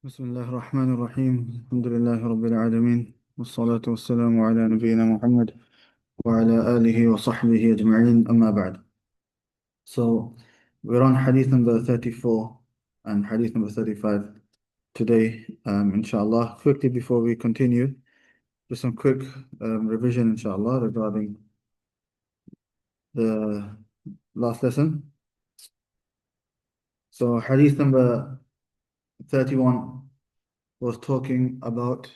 بسم الله الرحمن الرحيم. الحمد لله رب العالمين، والصلاة والسلام على نبينا محمد وعلى آله وصحبه أجمعين، أما بعد. So we're on Hadith number 34 and Hadith number 35 today, inshallah. Quickly before we continue, just some quick revision, inshallah, regarding the last lesson. So Hadith number 31 was talking about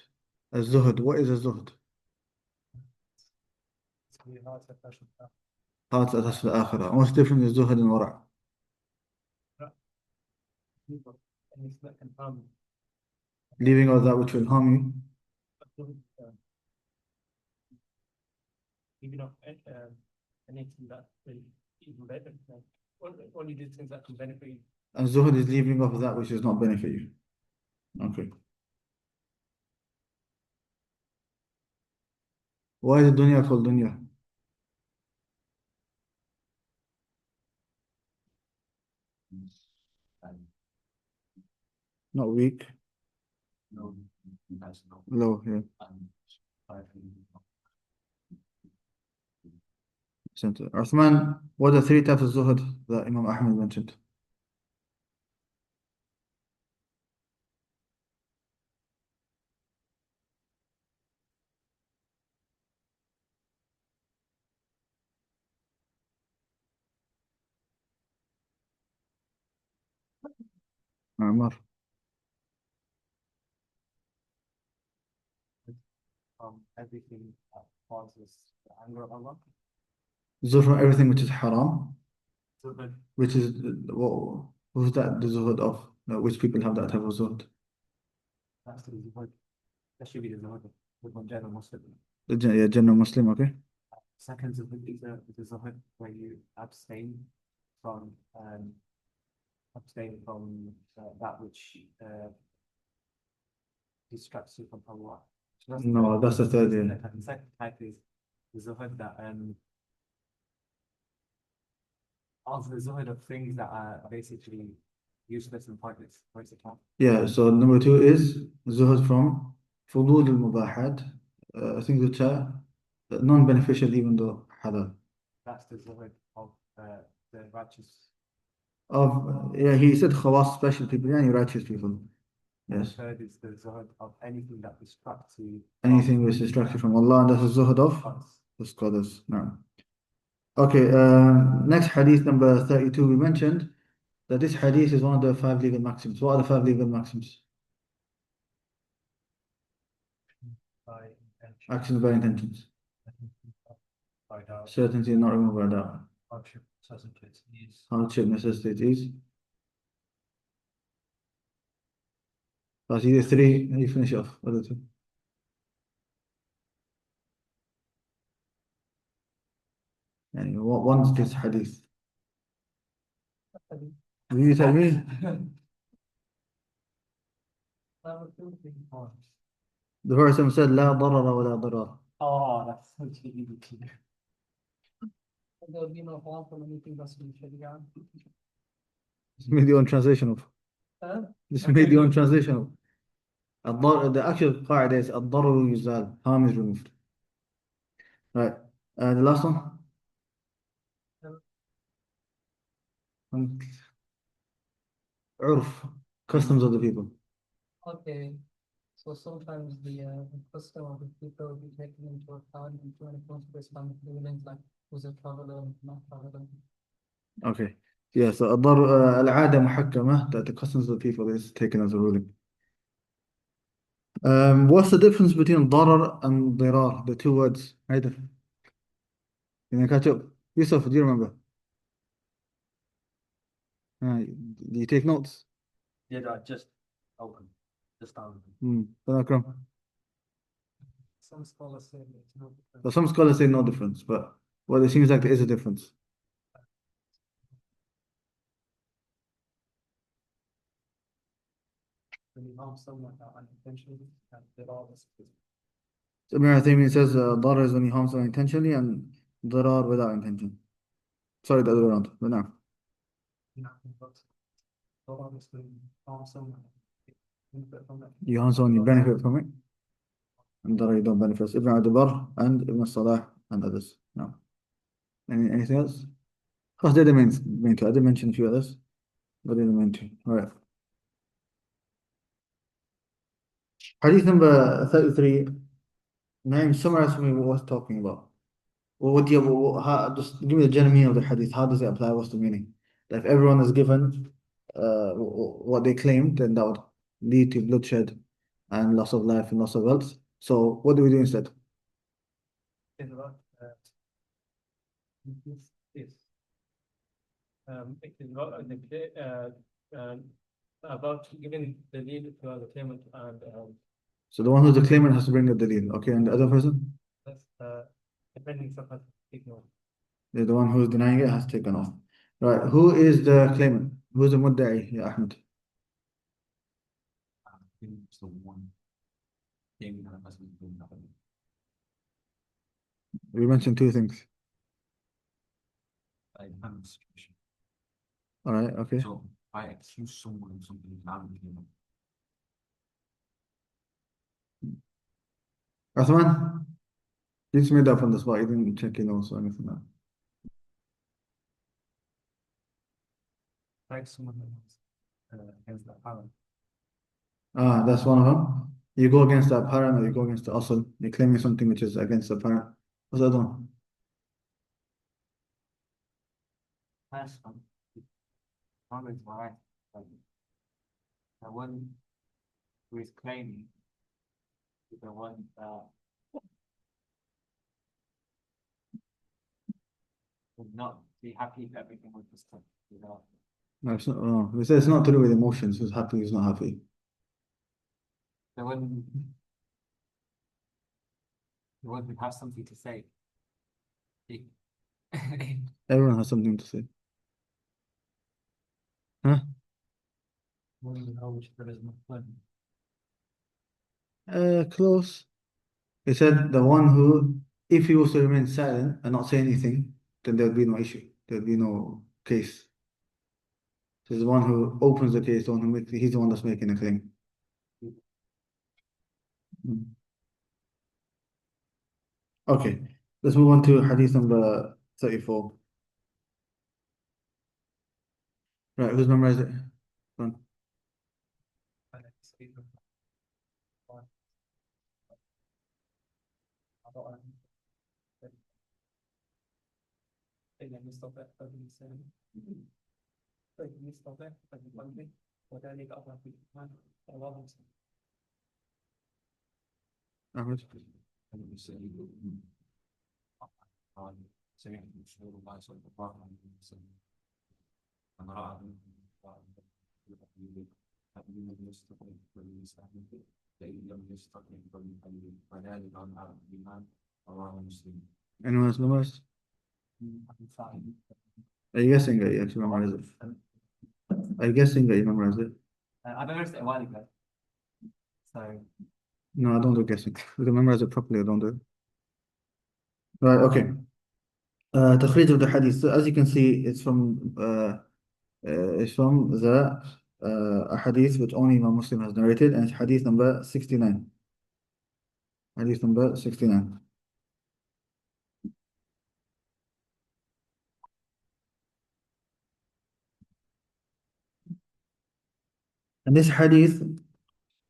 az-zuhd. What is az-zuhd? Hearts attached to the akhirah. What's different is zuhd and wara'? Leaving out that which will harm you. Even of anything that will even benefit, only these things that can benefit you. And zuhd is leaving off that which does not benefit you. Okay. Why is dunya called dunya? Not weak. Low, yeah. Center. Uthman, what are the three types of zuhd that Imam Ahmad mentioned? Umar. Everything that causes the anger of Allah. Zuhd from everything which is haram, So that which is, who's that the zuhd of? Which people have that type of zuhd? that's the zuhud. That should be the zuhud with one general Muslim. Yeah, general Muslim, okay? Second zuhud is the zuhud where you abstain from that which distracts you from Allah. So No, that's the third, yeah. The second type is the zuhud that also the zuhud of things that are basically useless and pointless. Yeah, so number two is zuhud from fudul al-mubahat, things which are non-beneficial even though halal. That's the zuhud of the righteous. Yeah, he said khawas, special people, yani righteous people. And Yes. the third is the zuhud of anything that distracts you. Anything which distracts you from Allah, and that's the zuhud of Us. the scholars. No. Okay, next hadith number 32, we mentioned that this hadith is one of the five legal maxims. What are the five legal maxims? By intention, Actions by intentions. by doubt, Certainty not removed by doubt. hardship, necessitates ease. Hardship necessitates ease. That's either three, and you finish it off. Other two. Anyway, what one's this hadith? Will you tell me? The Prophet said, لا ضرر ولا ضرار. Oh, that's such an easy clear. There will be no harm from anything that's in Sharia. Just made your own translation of. Just made your own translation of. The actual قاعدة is الضرر يزال. Harm is removed. Right. The last one. عرف. Customs of the people. Okay, so sometimes the custom of the people will be taken into account when it comes to Islamic rulings, like who's a traveler and not traveler. Okay. Yeah, so العادة محكمة, that the customs of the people is taken as a ruling. What's the difference between ضرر and ضرار, the two words? Hadeeth. Can you catch up? Yusuf, do you remember? Do you take notes? Yeah, just open, just down. Akram. Some scholars say there's no difference. Well, some scholars say no difference, but well, it seems like there is a difference. When you harm someone unintentionally, and they're all this. So Ibn Uthaymeen says ضرر is when you harm someone intentionally, and ضرار without intention. Sorry, the other way around, but now. Nothing but all this when you harm someone benefit from it. You hands-on, you benefit from it, and the you don't benefit. Ibn Abdul Barr and Ibn Salah and others. No. Anything else? Because they're the main two. I did mention a few others, but they're the main two. All right. Hadith number 33. Naim, summarize for me what was talking about. What do you, just give me the general meaning of the hadith. How does it apply? What's the meaning? If everyone is given what they claimed, then that would lead to bloodshed and loss of life and loss of wealth. So what do we do instead? It's about this. It is about giving the lead to the claimant and So the one who's the claimant has to bring the dalil. Okay, and the other person? that's depending on ignore. The one who's denying it has taken off. Right. Who is the claimant? Who's the mudda'i? Yeah, Ahmed. We mentioned two things. All right. Okay. So I accuse someone of something not in Athman? You just made up on the spot. You didn't check your notes or anything like Like someone against the power. that. That's one of them. You go against the apparent or you go against the asl. You're claiming something which is against the apparent. What's the other one? First one is right. The one who is claiming is the one that would not be happy if everything was just without. No, it's not. Oh, it's not to do with emotions. Who's happy, who's not happy. The one who has something to say. He- Everyone has something to say. Huh? Which there is no plan. Close. He said the one who, if he was to remain silent and not say anything, then there'd be no issue. There'd be no case. So the one who opens the case, the one who he's the one that's making the claim. Mm. Okay, let's move on to hadith number 34. Right, who's memorized it? Go on. Ahmed? Anyone else memorized? Are you guessing that you actually memorized it? Are you guessing that you memorized it? I memorized it a while ago. So No, I don't do guessing. If you memorize it properly, I don't do it. Right, okay. Takhrij of the hadith. So as you can see, it's from the a hadith which only Imam Muslim has narrated, and it's hadith number 69. Hadith number 69. And this hadith,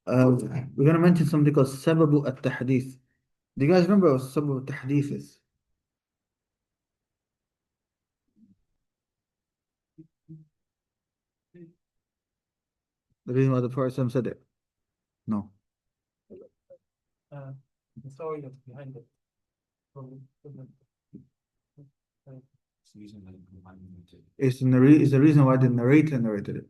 we're going to mention something called Sababu at-Tahdith. Do you guys remember what Sababu at-Tahdith is? The reason why the Prophet said it? No. The story that's behind it. It's the reason why the narrator narrated it.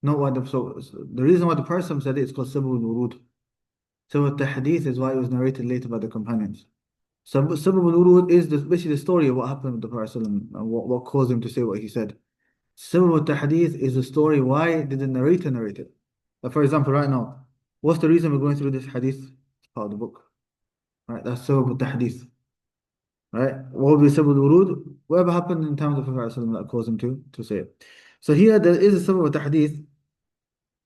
Not why so the reason why the Prophet said it is called Sababu al-Wurud. Sababu at-Tahdith is why it was narrated later by the companions. Sababu al-Wurud is basically the story of what happened with the Prophet and what caused him to say what he said. Sababu at-Tahdith is the story why did the narrator narrate it. Like for example, right now, what's the reason we're going through this hadith? It's part of the book. Right, that's Sababu at-Tahdith. Right? What would be Sababu al-Wurud? Whatever happened in times of the Prophet that caused him to say it. So here there is a Sababu at-Tahdith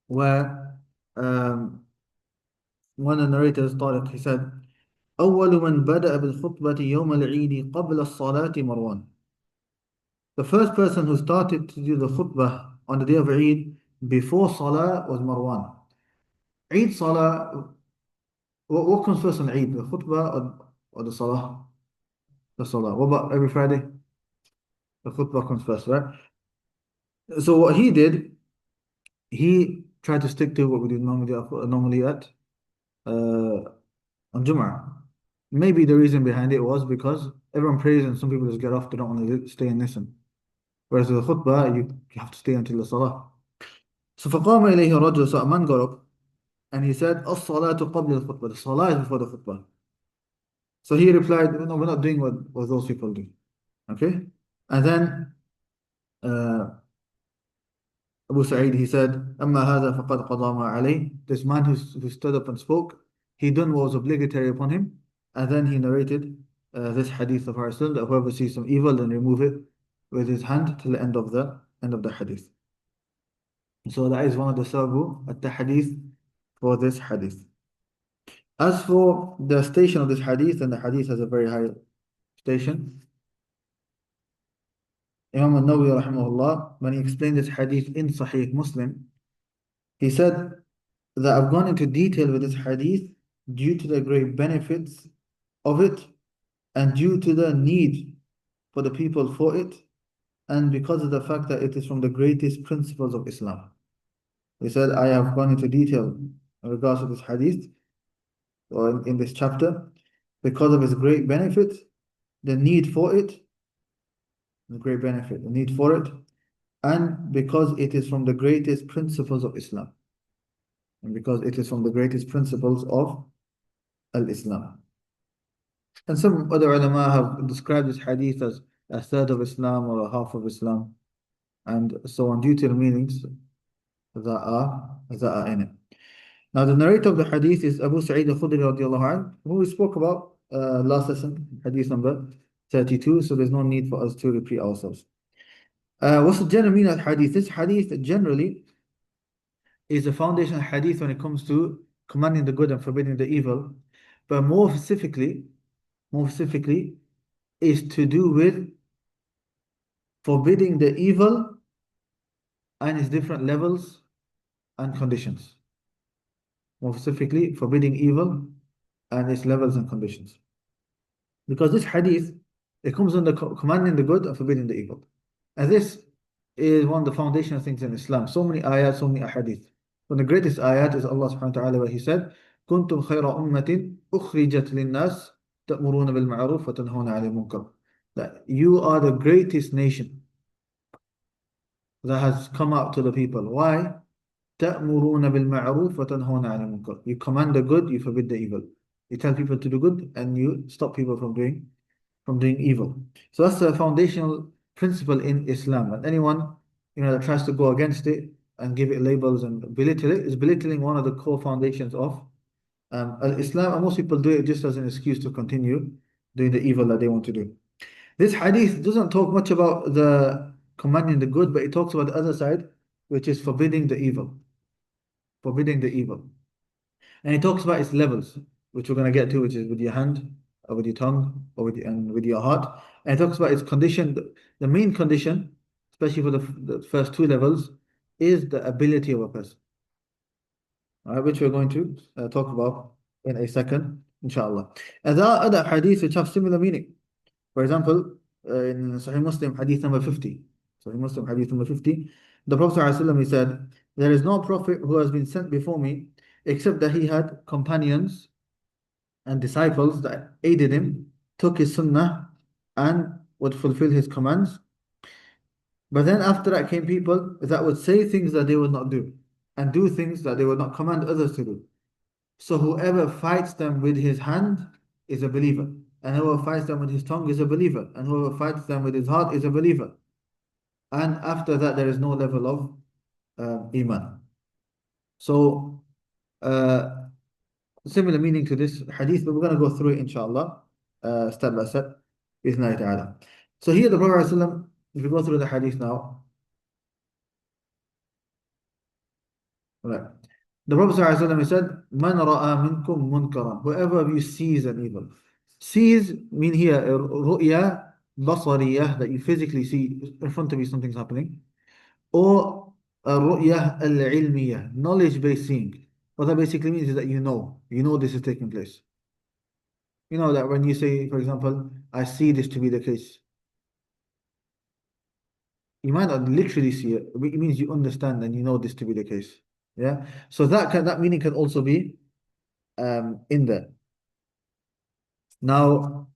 where um, one of the narrators started, he said, أول من بدأ بالخطبة يوم العيد قبل الصلاة مروان. The first person who started to do the khutbah on the day of Eid before Salah was Marwan. Eid Salah, what comes first on Eid, the khutbah or the Salah? The Salah. What about every Friday? The khutbah comes first, right? So what he did, he tried to stick to what we do normally at on Jum'ah. Maybe the reason behind it was because everyone prays and some people just get off, they don't want to stay and listen. Whereas with the khutbah, you have to stay until the Salah. So فقام إليه رجل, so a man got up and he said, الصلاة قبل الخطبة. The Salah is before the khutbah. So he replied, no, we're not doing what those people do. Okay? And then uh, Abu Sa'id, he said, أما هذا فقد قضى ما عليه. This man who stood up and spoke, he done what was obligatory upon him. And then he narrated this hadith of Rasul, that whoever sees some evil, then remove it with his hand till the end of the hadith. So that is one of the sababu at the hadith for this hadith. As for the station of this hadith, and the hadith has a very high station, Imam Al-Nawawiyyah rahimahullah, when he explained this hadith in Sahih Muslim, he said that I've gone into detail with this hadith due to the great benefits of it and due to the need for the people for it and because of the fact that it is from the greatest principles of Islam. He said, I have gone into detail in regards to this hadith or in this chapter because of its great benefit, the need for it, the great benefit, the need for it, and because it is from the greatest principles of Islam. And because it is from the greatest principles of Al-Islam. And some other ulama have described this hadith as a third of Islam or a half of Islam, and so on, due to the meanings that are in it. Now, the narrator of the hadith is Abu Sa'id al-Khudri radiallahu anhu, who we spoke about last lesson, hadith number 32, so there's no need for us to repeat ourselves. What's the general meaning of hadith? This hadith generally is a foundation hadith when it comes to commanding the good and forbidding the evil, but more specifically is to do with forbidding the evil and its different levels and conditions. More specifically, forbidding evil and its levels and conditions. Because this hadith, it comes under commanding the good and forbidding the evil. And this is one of the foundational things in Islam. So many ayat, so many ahadith. One of the greatest ayat is Allah subhanahu wa ta'ala where He said, كنتم خير أمة أخرجت للناس تأمرون بالمعروف وتنهون عن المنكر. That you are the greatest nation that has come out to the people. Why? تأمرون بالمعروف وتنهون عن المنكر. You command the good, you forbid the evil. You tell people to do good and you stop people from doing evil. So that's the foundational principle in Islam. And anyone that tries to go against it and give it labels and belittle it is belittling one of the core foundations of Islam. And most people do it just as an excuse to continue doing the evil that they want to do. This hadith doesn't talk much about the commanding the good, but it talks about the other side, which is forbidding the evil. Forbidding the evil. And it talks about its levels, which we're going to get to, which is with your hand, or with your tongue, or with your heart. And it talks about its condition. The main condition, especially for the first two levels, is the ability of a person. Which we're going to talk about in a second, inshallah. And there are other hadiths which have similar meaning. For example, in Sahih Muslim, hadith number 50. Sahih Muslim, hadith number 50. The Prophet ﷺ, he said, there is no prophet who has been sent before me except that he had companions and disciples that aided him, took his sunnah, and would fulfill his commands. But then after that came people that would say things that they would not do, and do things that they would not command others to do. So whoever fights them with his hand is a believer, and whoever fights them with his tongue is a believer, and whoever fights them with his heart is a believer. And after that, there is no level of iman. So, similar meaning to this hadith, but we're going to go through it, inshallah, step by step, bismillah ta'ala. So here the Prophet ﷺ, if we go through the hadith now, right. The Prophet ﷺ, he said, "Man ra'a minkum munkaran." Whoever of you sees an evil. Sees mean here ru'ya basariyah, that you physically see in front of you something's happening, or ru'ya al-ilmiyah, knowledge-based seeing. What that basically means is that you know this is taking place. You know that when you say, for example, I see this to be the case, you might not literally see it, but it means you understand and you know this to be the case. Yeah. So that meaning can also be in there. Now,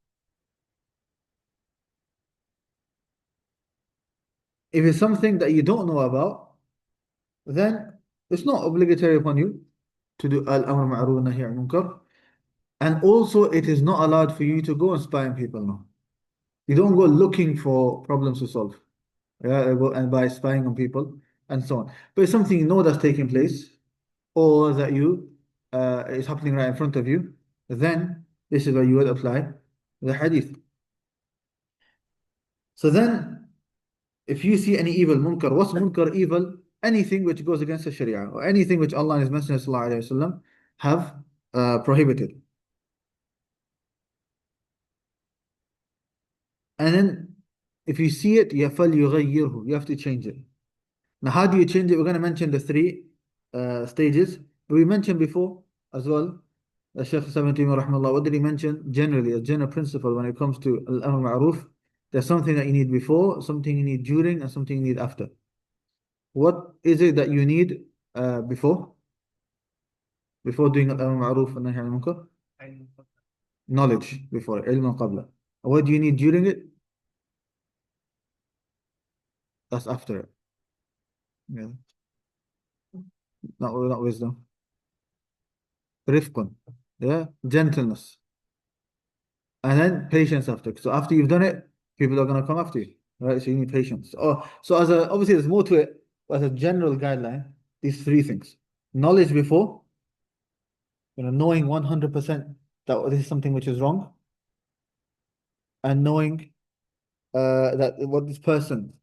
if it's something that you don't know about, then it's not obligatory upon you to do al-amr ma'ruf nahi anil munkar. And also, it is not allowed for you to go and spy on people now. You don't go looking for problems to solve. Yeah, and by spying on people and so on. But it's something you know that's taking place, or that you is happening right in front of you, then this is where you would apply the hadith. So then, if you see any evil, munkar, what's munkar evil? Anything which goes against the Sharia, or anything which Allah and His Messenger sallallahu alaihi wasallam have prohibited. And then, if you see it, فَلْيُغَيِّرْهُ, you have to change it. Now, how do you change it? We're going to mention the three stages. But we mentioned before as well, Shaykh rahimahullah, what did he mention? Generally, a general principle when it comes to al-amr ma'ruf, there's something that you need before, something you need during, and something you need after. What is it that you need before? Before doing al-amr ma'ruf and nahy anil munkar? Knowledge before, ilm qabla. What do you need during it? That's after it. Yeah. Not wisdom. Rifqun. Yeah, gentleness. And then patience after. So after you've done it, people are going to come after you, right? So you need patience. So obviously there's more to it, but as a general guideline, these three things: knowledge before, knowing 100% that this is something which is wrong, and knowing that what this person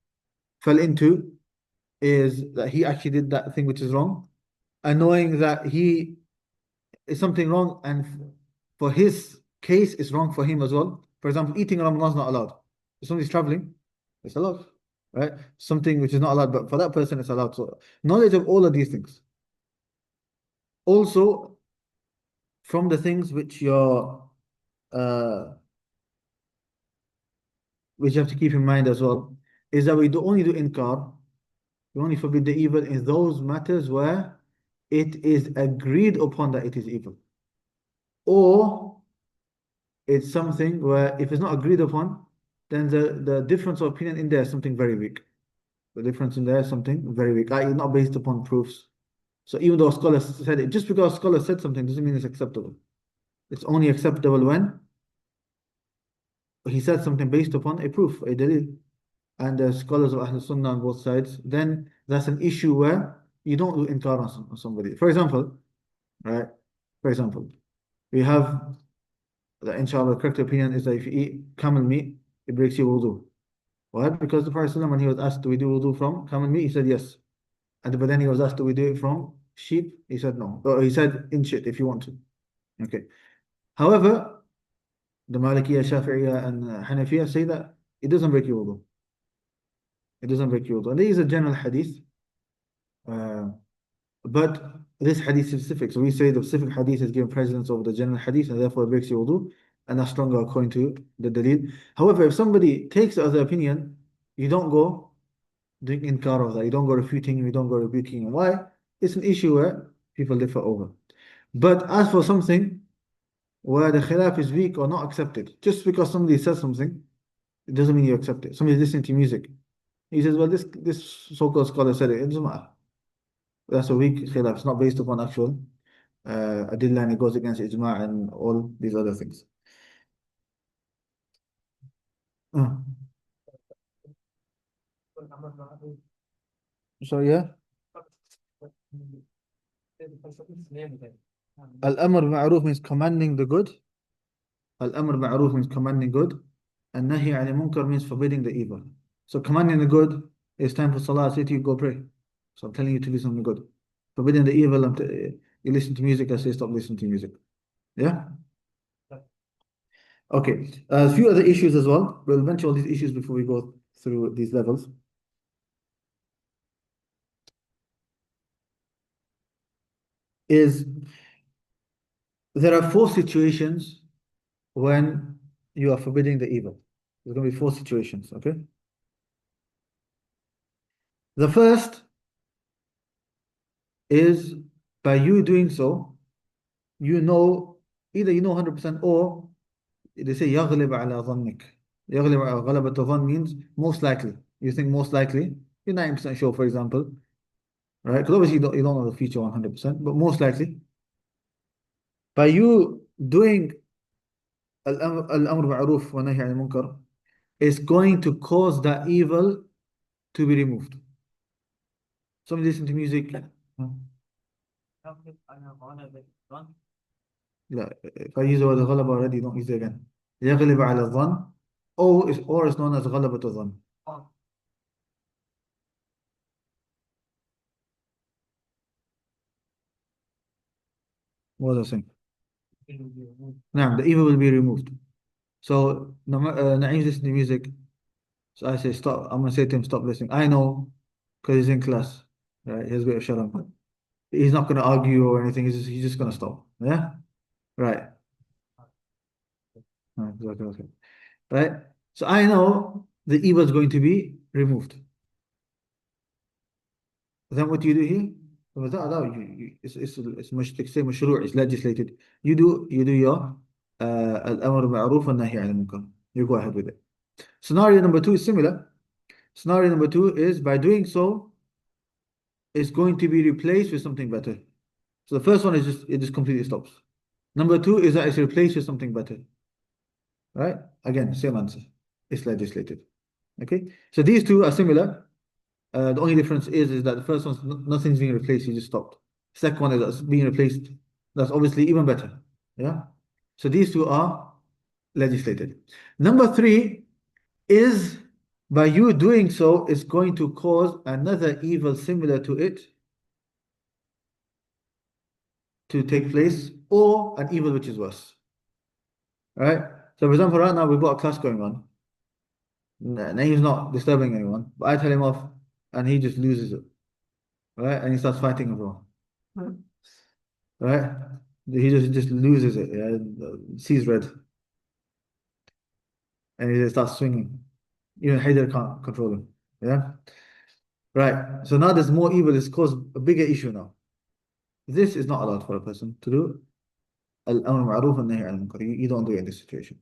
fell into is that he actually did that thing which is wrong, and knowing that he is something wrong, and for his case, it's wrong for him as well. For example, eating in Ramadan is not allowed. If somebody's traveling, it's allowed, right? Something which is not allowed, but for that person, it's allowed. So, knowledge of all of these things. Also, from the things uh, which you have to keep in mind as well, is that we only do inkar, we only forbid the evil in those matters where it is agreed upon that it is evil. Or it's something where if it's not agreed upon, then the difference of opinion in there is something very weak. The difference in there is something very weak, i.e. not based upon proofs. So even though scholars said it, just because scholars said something doesn't mean it's acceptable. It's only acceptable when he said something based upon a proof, a dalil. And the scholars of Ahl Sunnah on both sides, then that's an issue where you don't do inkar on somebody. For example, right? For example, we have the inshallah the correct opinion is that if you eat camel meat, it breaks your wudu. Why? Because the Prophet ﷺ, when he was asked, do we do wudu from camel meat? He said yes. But then he was asked, do we do it from sheep? He said no. Or he said in shit if you want to. Okay. However, the Malikiyah, Shafi'iyah, and Hanafiyah say that it doesn't break your wudu. It doesn't break your wudu. And there is a general hadith, but this hadith is specific. So we say the specific hadith is given precedence over the general hadith, and therefore it breaks your wudu, and that's stronger according to the dalil. However, if somebody takes the other opinion, you don't go doing inkar of that. You don't go refuting him, you don't go rebuking him. Why? It's an issue where people differ over. But as for something where the khilaf is weak or not accepted, just because somebody says something, it doesn't mean you accept it. Somebody's listening to music. He says, well, this so-called scholar said it. It doesn't matter. That's a weak khilaf. It's not based upon actual adillah, and it goes against ijma' and all these other things. Uh, so yeah, al-amr ma'ruf means commanding the good. Al-amr ma'ruf means commanding good. And nahi anil munkar means forbidding the evil. So commanding the good is time for salah. I say to you, go pray. So I'm telling you to do something good. Forbidding the evil, you listen to music, I say stop listening to music. Yeah? Okay. A few other issues as well. We'll mention all these issues before we go through these levels. There are 4 situations when you are forbidding the evil. There's going to be 4 situations, okay? The first is by you doing so, you know, either you know 100% or they say يغلب على ظنك. يغلب على غلبة الظن means most likely. You think most likely. You're 90% sure, for example. Right? Because obviously you don't know the future 100%, but most likely. By you doing الأمر معروف والنهي عن المنكر, it's going to cause that evil to be removed. Somebody listen to music. لا, if I use the word غلبة already, don't use it again. يغلب على الظن, or it's known as غلبة الظن. What was I saying? نعم, the evil will be removed. So Naeem listen to music. So I say stop. I'm gonna say to him, stop listening. I know, because he's in class. Right? He has a bit of shut up. He's not gonna argue or anything. He's just gonna stop. Yeah. Right. Okay. Right. So I know the evil is going to be removed. Then what do you do here? It's مشروع, it's legislated. You do your الأمر بالمعروف والنهي عن المنكر. You go ahead with it. Scenario number 2 is similar. Scenario number 2 is by doing so, it's going to be replaced with something better. So the first one is it just completely stops. Number 2 is that it's replaced with something better. Right? Again, same answer. It's legislated. Okay? So these two are similar. The only difference is that the first one's nothing's being replaced, you just stopped. Second one is that's being replaced. That's obviously even better. Yeah. So these two are legislated. Number 3 is by you doing so, it's going to cause another evil similar to it to take place, or an evil which is worse. Right? So for example, right now we've got a class going on. Naeem's not disturbing anyone, but I tell him off and he just loses it. Right? And he starts fighting everyone. Right? He just loses it, yeah? Sees red. And he just starts swinging. Even Haider can't control him. Yeah? Right. So now there's more evil, it's caused a bigger issue now. This is not allowed for a person to do. Al-amr ma'roof and nahi al munkar. You don't do it in this situation.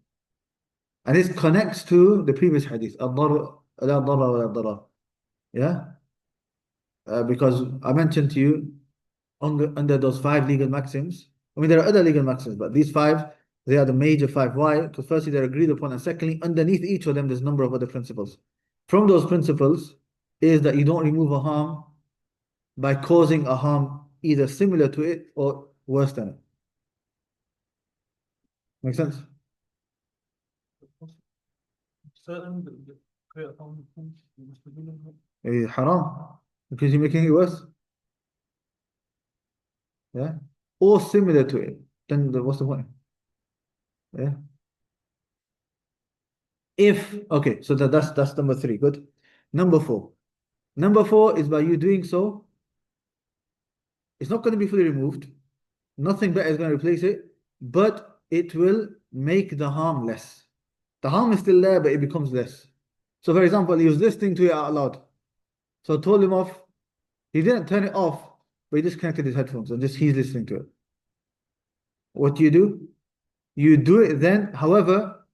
And this connects to the previous hadith. Al-darra la darra wa la darar. Yeah? Because I mentioned to you, under those 5 legal maxims, I mean, there are other legal maxims, but these 5, they are the major 5. Why? Because firstly, they're agreed upon, and secondly, underneath each of them, there's a number of other principles. From those principles is that you don't remove a harm by causing a harm either similar to it or worse than it. Make sense? Haram, because you're making it worse. Yeah, or similar to it. Then what's the point? Yeah. Okay, so that's number 3. Good. Number 4. Number 4 is by you doing so, it's not going to be fully removed. Nothing better is going to replace it, but it will make the harm less. The harm is still there, but it becomes less. So, for example, he was listening to it out loud. So I told him off. He didn't turn it off, but he disconnected his headphones and just he's listening to it. What do? You do it then. However,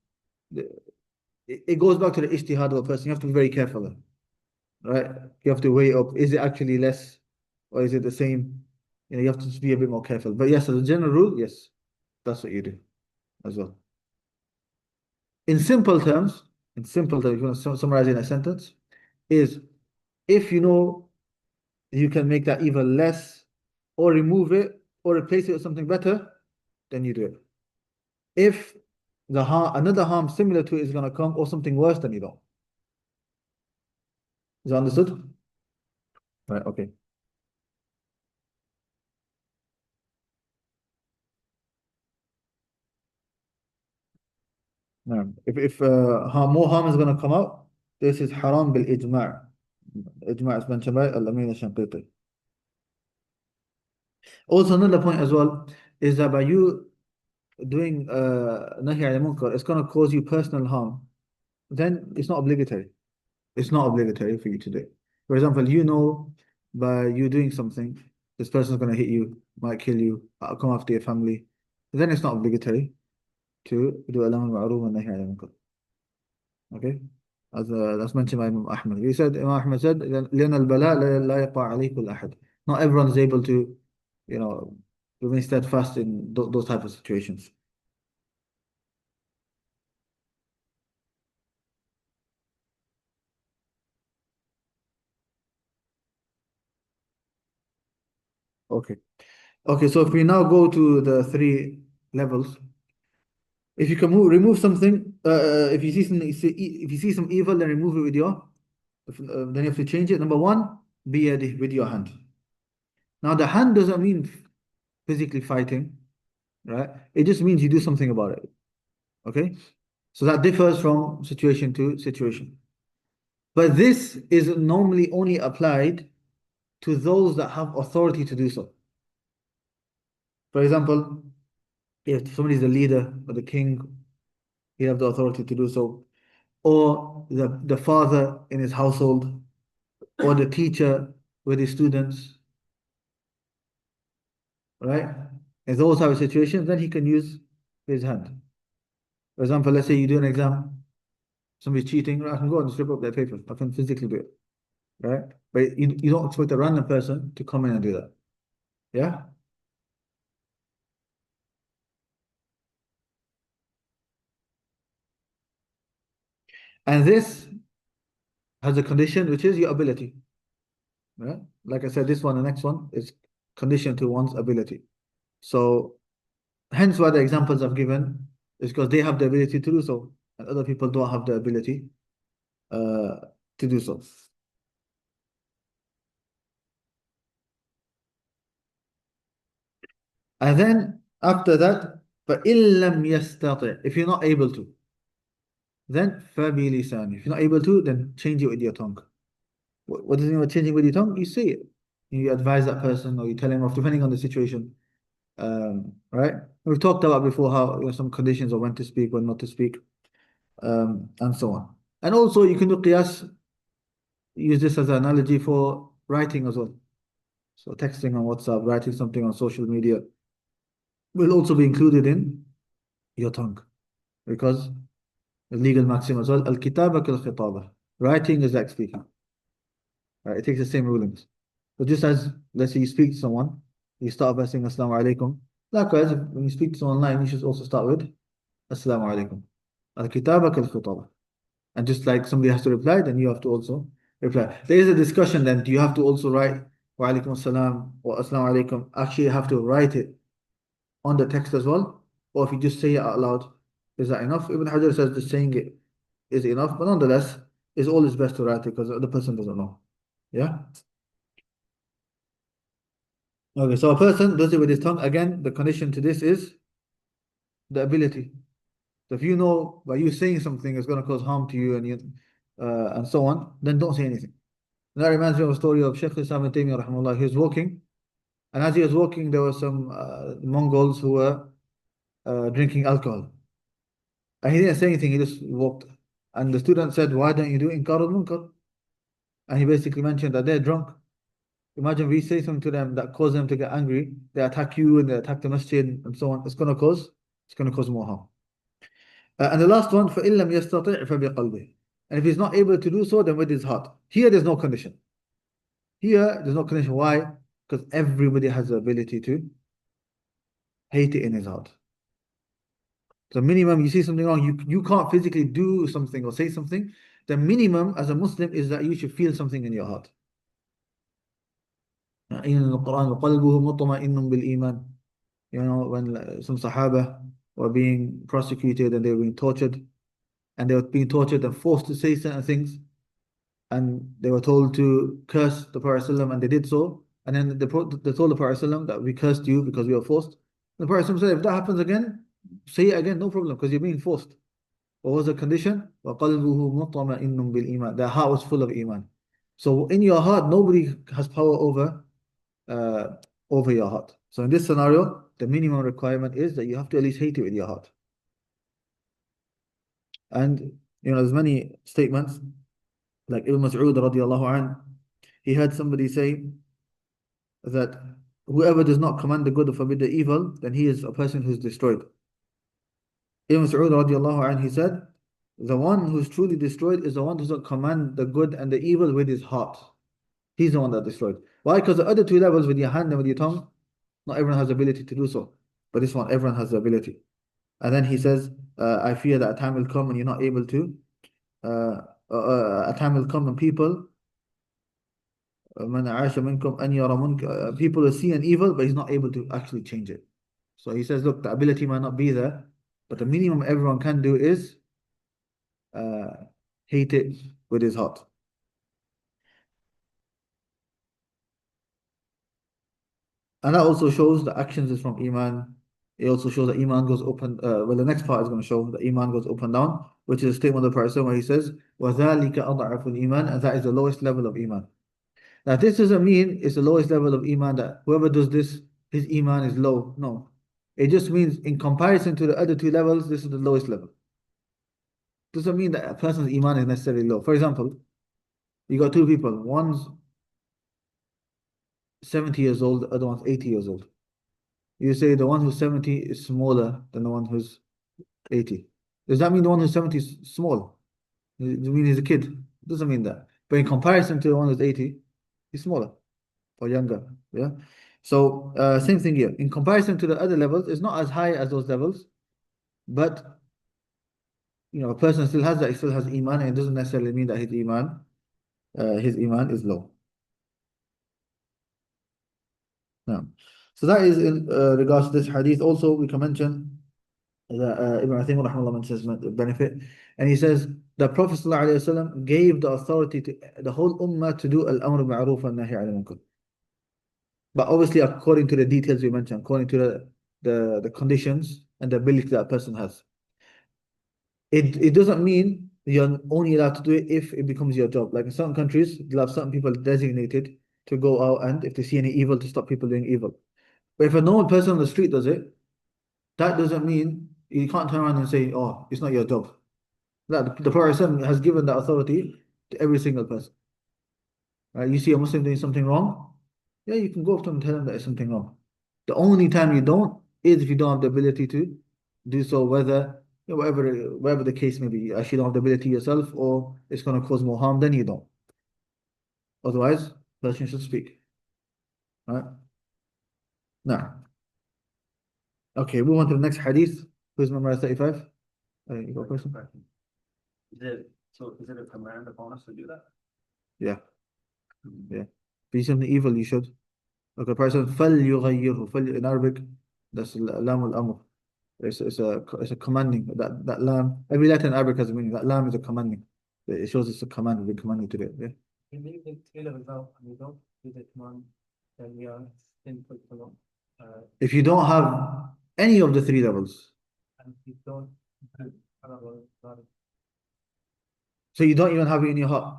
it goes back to the ijtihad of a person. You have to be very careful, right? You have to weigh up, is it actually less or is it the same? You have to just be a bit more careful. But yes, as a general rule, yes, that's what you do as well. In simple terms, if you want to summarize in a sentence, is if you know you can make that evil less or remove it or replace it with something better, then you do it. If another harm similar to it is going to come or something worse, then you don't. Is that understood? Right, okay. More harm is going to come out, this is haram bil ijma'. Ijma' is mentioned by Al-Amin al-Shanqiti. Also, another point as well is that by you doing nahi al-munkar, it's going to cause you personal harm. Then it's not obligatory. It's not obligatory for you to do it. For example, you know by you doing something, this person's going to hit you, might kill you, come after your family. Then it's not obligatory to do al-amr ma'roof and nahi al-munkar. Okay? That's mentioned by Imam Ahmad. He said, Imam Ahmad said, لأن البلاء لا يقع عليه كل أحد. Not everyone is able to, you know, remain steadfast in those type of situations. Okay. Okay, so if we now go to the three levels, if you can remove something, if you see something, if you see some evil, then remove it with your, then you have to change it. Number one, biyadih, with your hand. Now the hand doesn't mean physically fighting, right? It just means you do something about it. Okay? So that differs from situation to situation. But this is normally only applied to those that have authority to do so. For example, if somebody is the leader or the king, he have the authority to do so. Or the father in his household, or the teacher with his students, right? In those type of situations, then he can use his hand. For example, let's say you do an exam, somebody's cheating, I can go and strip up their paper. I can physically do it, right? But you don't expect a random person to come in and do that. Yeah? And this has a condition, which is your ability. Right? Like I said, this one, the next one is conditioned to one's ability. So, hence why the examples I've given is because they have the ability to do so, and other people don't have the ability to do so. And then after that, فَإِن لَمْ يَسْتَطِعْ, if you're not able to, then فَبِلِسَانِ, if you're not able to, then change it with your tongue. What does it mean by changing with your tongue? You say it. You advise that person, or you tell him off, depending on the situation. Right? We've talked about before how, you know, some conditions of when to speak, when not to speak, and so on. And also you can do qiyas, use this as an analogy for writing as well. So texting on WhatsApp, writing something on social media will also be included in your tongue, because the legal maxim as well, al-kitaba kal-khitaba. Writing is like speaking. Right? It takes the same rulings. So just as, let's say you speak to someone, you start by saying Assalamu alaikum. Likewise, when you speak to someone online, you should also start with Assalamu alaikum. Al-kitaba kal-khitaba. And just like somebody has to reply, then you have to also reply. There is a discussion then, do you have to also write wa alaikum assalam or assalamu alaikum? Actually, you have to write it on the text as well, or if you just say it out loud, is that enough? Ibn Hajar says just saying it is enough, but nonetheless, it's always best to write it because the person doesn't know. Yeah? Okay, so a person does it with his tongue. Again, the condition to this is the ability. So if you know by you saying something is going to cause harm to you and so on, then don't say anything. And that reminds me of a story of Shaykh Islam ibn Taymiyyah rahimahullah. He was walking, and as he was walking, there were some Mongols who were drinking alcohol. And he didn't say anything, he just walked. And the student said, why don't you do inkar al-munkar? And he basically mentioned that they're drunk. Imagine we say something to them that causes them to get angry, they attack you and they attack the masjid and so on. It's going to cause more harm. And the last one, فَإِن لَمْ يَسْتَطِعْ فَبِقَلْبِهِ. And if he's not able to do so, then with his heart. Here, there's no condition. Here, there's no condition. Why? Because everybody has the ability to hate it in his heart. The minimum, you see something wrong, you can't physically do something or say something. The minimum as a Muslim is that you should feel something in your heart. In the Quran, وَقَلْبُهُ مُطْمَئِنٌ بِالْإِيمَانِ. You know, when some Sahaba were being prosecuted and they were being tortured, and they were being tortured and forced to say certain things, and they were told to curse the Prophet ﷺ, and they did so, and then they told the Prophet ﷺ that we cursed you because we were forced. The Prophet ﷺ said, if that happens again, say it again, no problem, because you're being forced. What was the condition? وَقَلْبُهُ مُطْمَئِنٌ بِالْإِيمَانِ. Their heart was full of iman. So in your heart, nobody has power uh, over your heart. So in this scenario, the minimum requirement is that you have to at least hate it with your heart. And there's many statements, like Ibn Mas'ud radiallahu anh, he heard somebody say that whoever does not command the good or forbid the evil, then he is a person who's destroyed. Ibn Mas'ud radiallahu anh, he said, the one who's truly destroyed is the one who does not command the good and the evil with his heart. He's the one that destroyed. Why? Because the other two levels, with your hand and with your tongue, not everyone has the ability to do so. But this one, everyone has the ability. And then he says, I fear that a time will come when you're not able to. A time will come when people, people will see an evil, but he's not able to actually change it. So he says, look, the ability might not be there, but the minimum everyone can do is hate it with his heart. And that also shows the actions is from Iman. It also shows that Iman goes up and the next part is going to show that Iman goes up and down, which is a statement of the Prophet where he says, وَذَلِكَ أَضْعَفُ الْإِيمَانِ, and that is the lowest level of Iman. Now this doesn't mean it's the lowest level of Iman that whoever does this, his Iman is low. No. It just means in comparison to the other two levels, this is the lowest level. Doesn't mean that a person's Iman is necessarily low. For example, you got two people. One's 70 years old, the other one's 80 years old. You say the one who's 70 is smaller than the one who's 80. Does that mean the one who's 70 is small? Does it mean he's a kid? It doesn't mean that. But in comparison to the one who's 80, he's smaller or younger. Yeah. So same thing here. In comparison to the other levels, it's not as high as those levels, but a person still has that, he still has Iman, and it doesn't necessarily mean that his Iman is low. No. So that is in regards to this hadith. Also, we can mention that Ibn Uthaymin rahimahullah mentions the benefit, and he says the Prophet ﷺ gave the authority to the whole ummah to do al-amr ma'ruf and nahi 'anil munkar. But obviously, according to the details we mentioned, according to the conditions and the ability that person has. It doesn't mean you're only allowed to do it if it becomes your job. Like in certain countries, you'll have certain people designated to go out and if they see any evil, to stop people doing evil. But if a normal person on the street does it, that doesn't mean you can't turn around and say, oh, it's not your job. The Prophet has given that authority to every single person. Right? You see a Muslim doing something wrong, yeah, you can go up to him and tell him that it's something wrong. The only time you don't is if you don't have the ability to do so, whatever the case may be. You actually don't have the ability yourself, or it's going to cause more harm, then you don't. Otherwise, the person should speak. Right? Now, okay, move on to the next hadith. Who's memorized 35? You got a question? Is it a command upon us to do that? Yeah. Yeah. If you see something evil, you should. Okay, person, فَلْيُغَيِّرْهُ. In Arabic, that's lam al-amr. It's a commanding. That lam, every letter in Arabic has a meaning. That lam is a commanding. It shows it's a command. We're commanding to do it. Yeah. We make the tailor without, and we don't do the command, then we are sinful alone. If you don't have any of the three levels, And we don't do not so you don't even have it in your heart.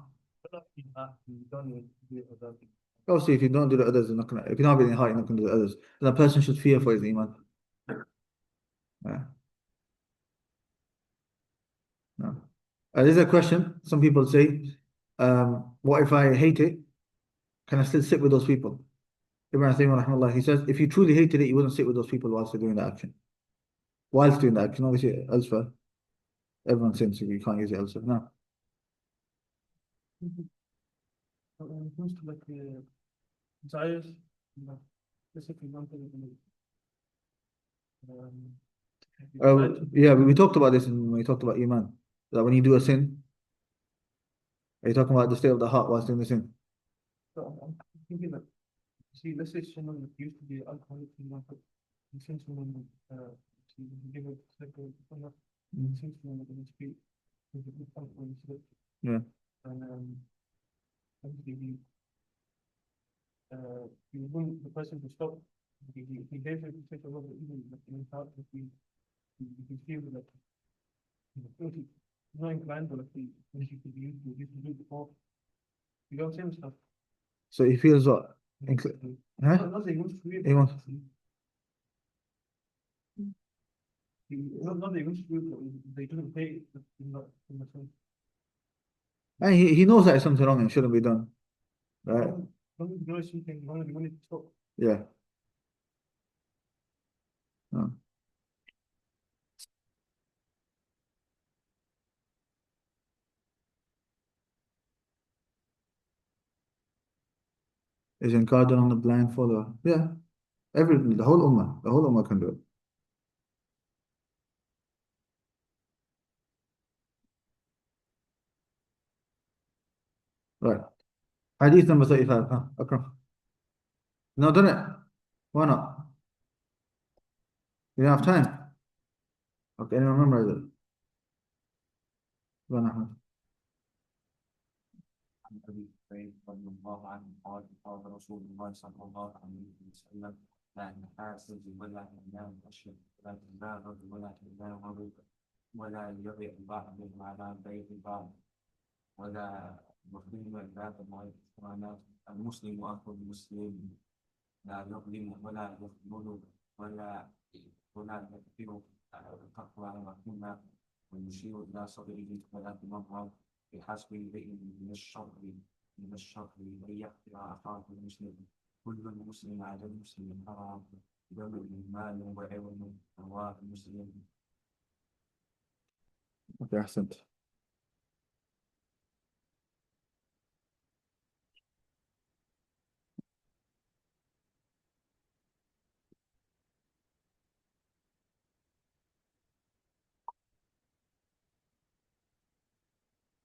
we don't even do it without it. Obviously, if you don't do the others, you're not gonna. If you don't have it in your heart, you're not gonna do the others. Then a person should fear for his iman. Yeah. No. There's a question. Some people say, what if I hate it? Can I still sit with those people? Ibn Uthaymin rahimahullah, he says, if you truly hated it, you wouldn't sit with those people whilst they're doing the action. Whilst doing the action, obviously, elsewhere, everyone sins, so you can't use it elsewhere. No. But when it comes to like the desires, specific example, Yeah, we talked about this when we talked about Iman. That when you do a sin, are you talking about the state of the heart whilst doing the sin? so I'm thinking that, see, let's say someone that used to be alcoholic, for example, and since someone to give a second, since someone that must be with a good alcohol, Yeah. and obviously you want the person to stop. He gave it such a lot of evil that in his heart that he feel that He's not inclined to like when he could used to do before. You know what I'm saying? Stuff. So he feels what? Huh? Not that he wants to do it. He wants. Not that he wants to do it, but they didn't pay it in the sense. And he knows that it's something wrong and shouldn't be done. Right? Don't do something wrong, you want it to stop. Yeah. No. Is incarnate on the blind follower. Yeah. The whole ummah can do it. Right. Hadith number 35. Huh? Akram. No, done it. Why not? You don't have time. Okay, anyone remember it? Go on, Ahmed. عن أبي هريرة رضي الله عنه قال قال رسول الله صلى الله عليه وسلم لا نحاسد ولا ننام أشهد ولا تنام ولا تنام ولا يبيع بعض على بيع بعض ولا يظلم بعض ولا المسلم أخو المسلم لا يظلم ولا يخذل ولا يكفر التقوى رحمه ويشير إلى صدره ولا تمرض بحسب امرئ من الشر أن يحقر أخاه المسلم كل المسلم على المسلم حرام دم مال وعرض رواه مسلم. Okay, أحسنت.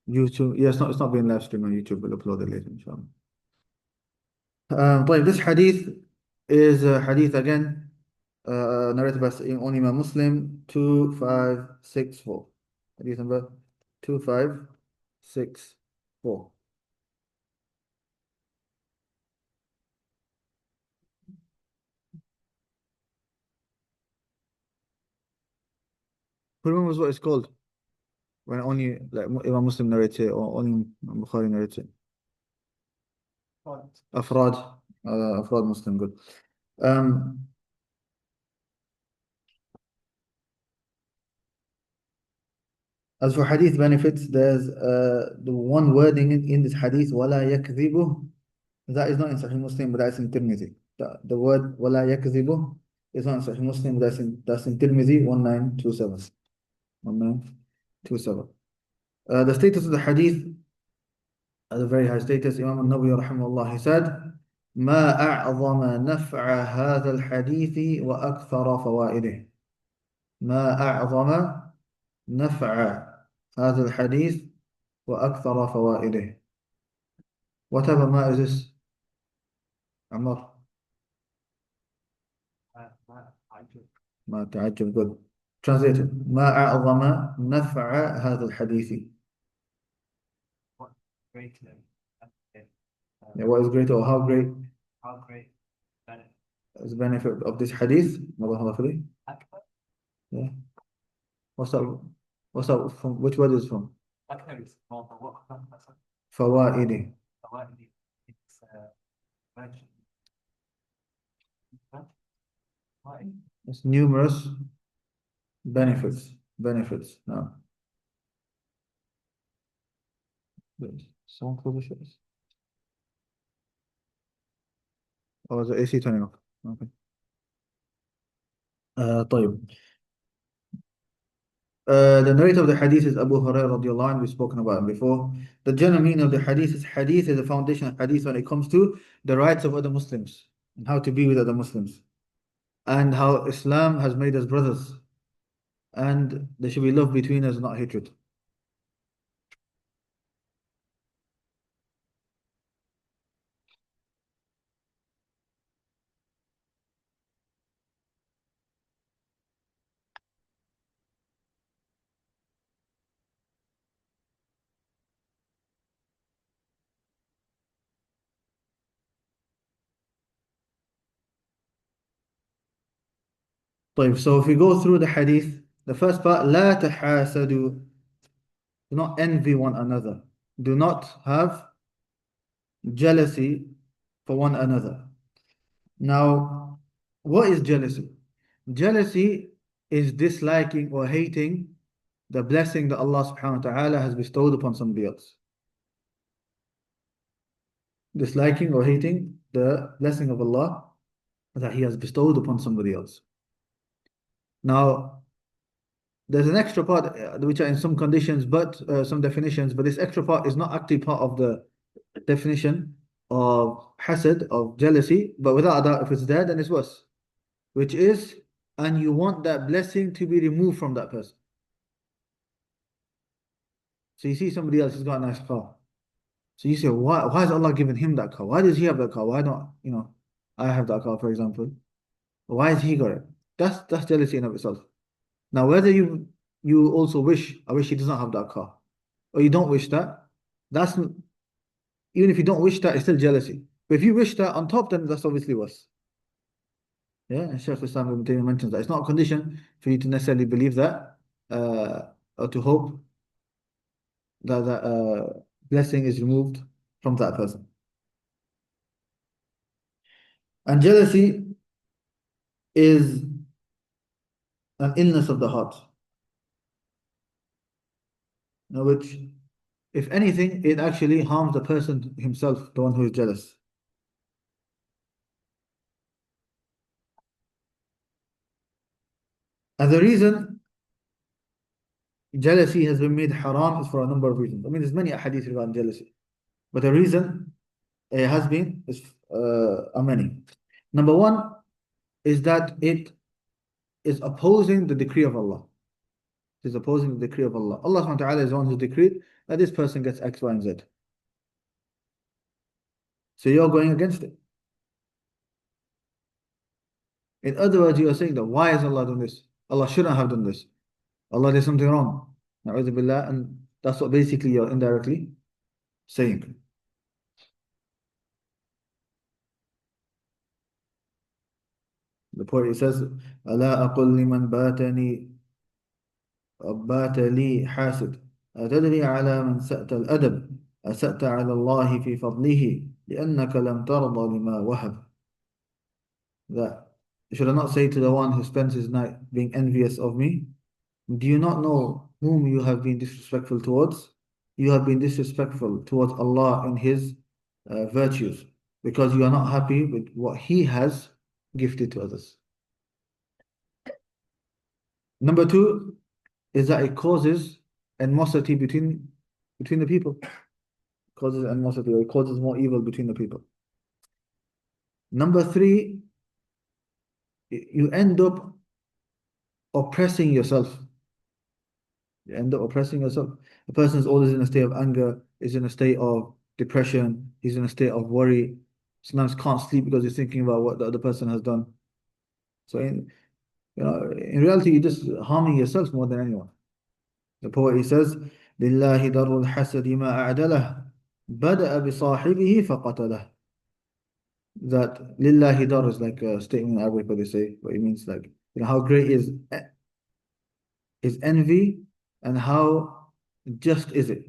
YouTube. Yeah, it's not being live streamed on YouTube. We'll upload it later, inshallah. طيب, this hadith is a hadith again, narrated by only Imam Muslim, 2564. Hadith number 2564. Who remembers what it's called when only like Imam Muslim narrates it or only Bukhari narrates it? Afrad. Afrad Muslim, good. As for hadith benefits, there's the one wording in this hadith, وَلَا يَكْذِبُ. That is not in Sahih Muslim, but that's in Tirmidhi. The word وَلَا يَكْذِبُ is not in Sahih Muslim, but that's in Tirmidhi, 1927. 1927. The status of the hadith, at a very high status, Imam Al-Nawawiyyah rahimahullah, he said, ما أعظم نفع هذا الحديث وأكثر فوائده. ما أعظم نفع هذا الحديث وأكثر فوائده. Whatever ما is this? عمر. ما تعجب, good. Translated. ما أعظم نفع هذا الحديث. Yeah, what is great or how great is the benefit of this hadith? Yeah. What's that? What's that from? Which word is it from? فوائد. It's numerous benefits. Benefits. No. Someone close the shutters. Oh, is the AC turning off? Okay. طيب. The narrator of the hadith is Abu Hurairah radiallahu anhu. We've spoken about him before. The general meaning of the hadith is the foundation of hadith when it comes to the rights of other Muslims and how to be with other Muslims and how Islam has made us brothers and there should be love between us, not hatred. طيب, so if we go through the hadith, The first part, لا تحاسدوا. Do not envy one another. Do not have jealousy for one another. Now, what is jealousy? Jealousy is disliking or hating the blessing that Allah subhanahu wa ta'ala has bestowed upon somebody else. Disliking or hating the blessing of Allah that He has bestowed upon somebody else. Now, there's an extra part which are in some conditions, but some definitions, but this extra part is not actually part of the definition of hasad, of jealousy, but without a doubt, if it's there, then it's worse. Which is, and you want that blessing to be removed from that person. So you see somebody else has got a nice car. So you say, why is Allah giving him that car? Why does he have that car? Why not, I have that car, for example. Why has he got it? That's jealousy in of itself. Now, whether you also wish, I wish he does not have that car, or you don't wish that, that's even if you don't wish that, it's still jealousy. But if you wish that on top, then that's obviously worse. Yeah, and Shaykh Islam Ibn Taymiyyah mentions that it's not a condition for you to necessarily believe that, or to hope that blessing is removed from that person. And jealousy is an illness of the heart, which, if anything, it actually harms the person himself, the one who is jealous. And the reason jealousy has been made haram is for a number of reasons. I mean, there's many hadith regarding jealousy, but the reason it has been are many. Number one is that it is opposing the decree of Allah. It is opposing the decree of Allah. Allah subhanahu wa ta'ala is the one who decreed that this person gets X, Y, and Z. So you're going against it. In other words, you are saying that why has Allah done this? Allah shouldn't have done this. Allah did something wrong. Na'udhu billah, and that's what basically you're indirectly saying. The poet says, ألا أقل لمن بات لي حاسد أتدري على من سأت الأدب أسأت على الله في فضله لأنك لم ترضى لما وهب. That should I not say to the one who spends his night being envious of me, do you not know whom you have been disrespectful towards? You have been disrespectful towards Allah and His virtues because you are not happy with what He has gifted to others. Number two is that it causes animosity between the people. It causes animosity, or it causes more evil between the people. Number three, you end up oppressing yourself. You end up oppressing yourself. A person is always in a state of anger, is in a state of depression, he's in a state of worry. Sometimes can't sleep because he's thinking about what the other person has done. So in reality, you're just harming yourself more than anyone. The poet, he says, لله در الحسد ما أعدله بدأ بصاحبه فقتله. That lillahi dar is like a statement in Arabic, what they say, but it means like, how great is envy and how just is it.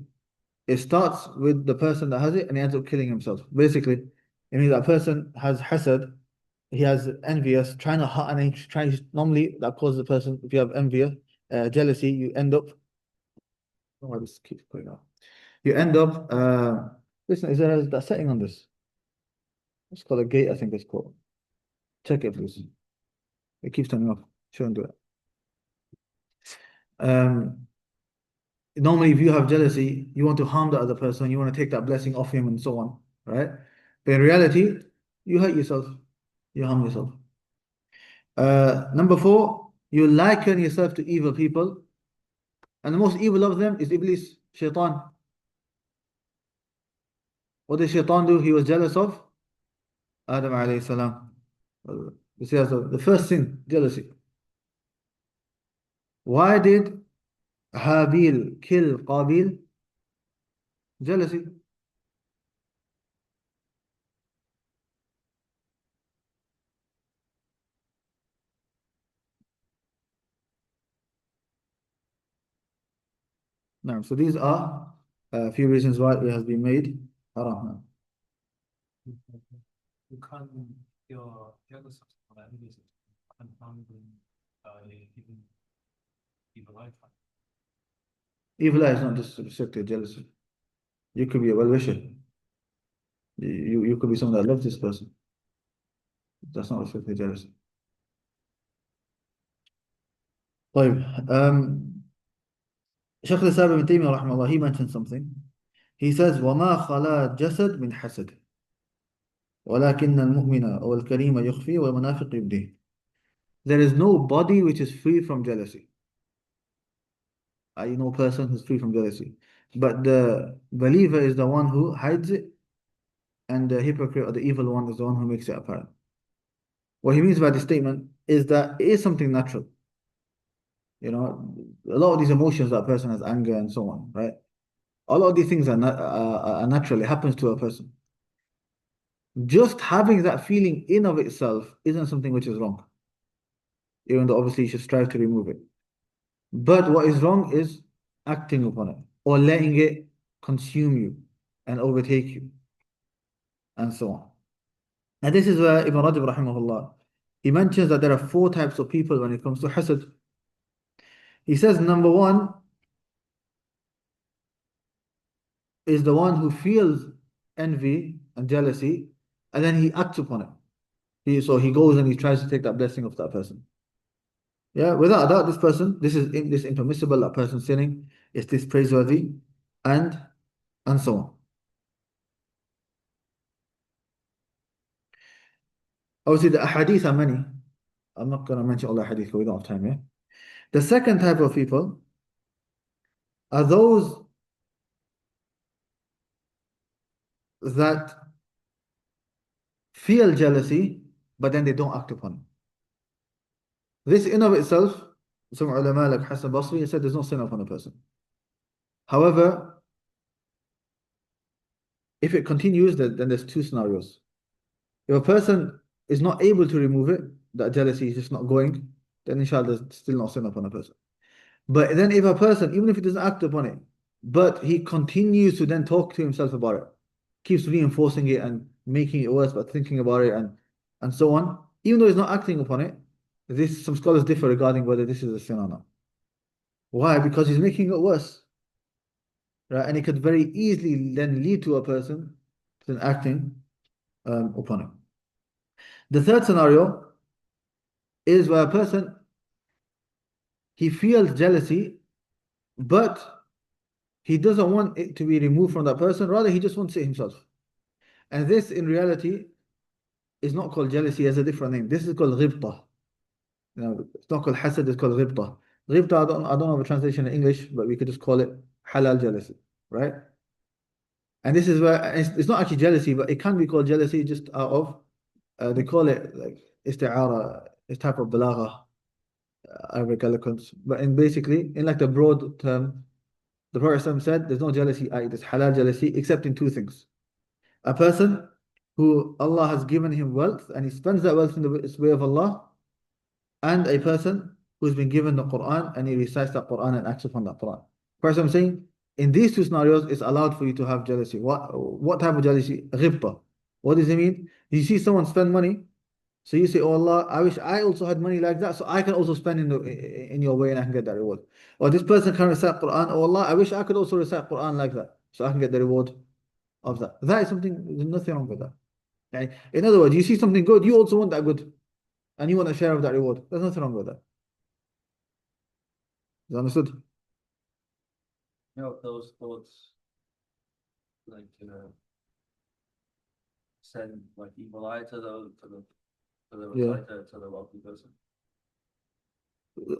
It starts with the person that has it and he ends up killing himself. Basically, it means that person has hasad, he has envious, trying to hurt, and normally that causes the person, if you have envy, jealousy, you end up, oh, why this keeps going out. You end up, listen, is there that setting on this? It's called a gate, I think it's called. Check it, please. It keeps turning off. Shouldn't do it. Normally, if you have jealousy, you want to harm the other person, you want to take that blessing off him and so on, right? But in reality, you hurt yourself, you harm yourself. Number four, you liken yourself to evil people, and the most evil of them is Iblis, Shaitan. What did Shaitan do? He was jealous of Adam alayhi salam. This is the first sin, jealousy. Why did Habil kill Qabil? Jealousy. Now, so these are a few reasons why it has been made haram. You can't, your jealous of someone is confounding even evil life. Evil eye is not just restricted to jealousy. You could be a well-wisher. You could be someone that loves this person. That's not restricted to jealousy. طيب, Shaykh al-Islam ibn Taymiyyah rahimahullah, he mentioned something. He says, وَمَا خَلَا جَسَدْ مِنْ حَسَدٍ ولكن المؤمن أو الكريم يخفي والمنافق يبديه. There is no body which is free from jealousy. No person who's free from jealousy. But the believer is the one who hides it, and the hypocrite or the evil one is the one who makes it apparent. What he means by this statement is that it is something natural. A lot of these emotions that a person has, anger and so on, right? A lot of these things are natural. It happens to a person. Just having that feeling in of itself isn't something which is wrong, even though obviously you should strive to remove it. But what is wrong is acting upon it or letting it consume you and overtake you and so on. And this is where Ibn Rajab rahimahullah, he mentions that there are 4 types of people when it comes to hasad. He says number 1 is the one who feels envy and jealousy and then he acts upon it. So he goes and he tries to take that blessing of that person. Yeah, without a doubt, this person, this is impermissible, that person sinning, is this praiseworthy, and so on. Obviously, the ahadith are many. I'm not going to mention all the ahadith because we don't have time here. The second type of people are those that feel jealousy, but then they don't act upon it. This in of itself, some ulama like Hassan Basri said there's no sin upon a person. However, if it continues, then there's 2 scenarios. If a person is not able to remove it, that jealousy is just not going, then inshallah there's still no sin upon a person. But then if a person, even if he doesn't act upon it, but he continues to then talk to himself about it, keeps reinforcing it and making it worse, but thinking about it and so on, even though he's not acting upon it, some scholars differ regarding whether this is a sin or not. Why? Because he's making it worse. Right? And it could very easily then lead to a person then acting upon it. The third scenario is where a person, he feels jealousy, but he doesn't want it to be removed from that person, rather he just wants it himself. And this in reality is not called jealousy, as a different name. This is called ghibta. It's not called hasad, it's called ghibta. Ghibta, I don't have a translation in English, but we could just call it halal jealousy, right? And this is where it's not actually jealousy, but it can be called jealousy just out of, they call it like isti'ara, it's type of balagha, Arabic eloquence. But basically, in like the broad term, the Prophet said there's no jealousy, there's halal jealousy, except in 2 things. A person who Allah has given him wealth and he spends that wealth in the way of Allah, and a person who's been given the Quran and he recites that Quran and acts upon that Quran. First, I'm saying in these 2 scenarios, it's allowed for you to have jealousy. What type of jealousy? Ghibta. What does it mean? You see someone spend money, so you say, "Oh Allah, I wish I also had money like that, so I can also spend in your way and I can get that reward." Or this person can recite Quran. "Oh Allah, I wish I could also recite Quran like that, so I can get the reward of that." That is something. There's nothing wrong with that. Okay? In other words, you see something good, you also want that good, and you want a share of that reward. There's nothing wrong with that. Is that understood? Those thoughts, like, send like evil eye to the Yeah. reciter, to the wealthy person.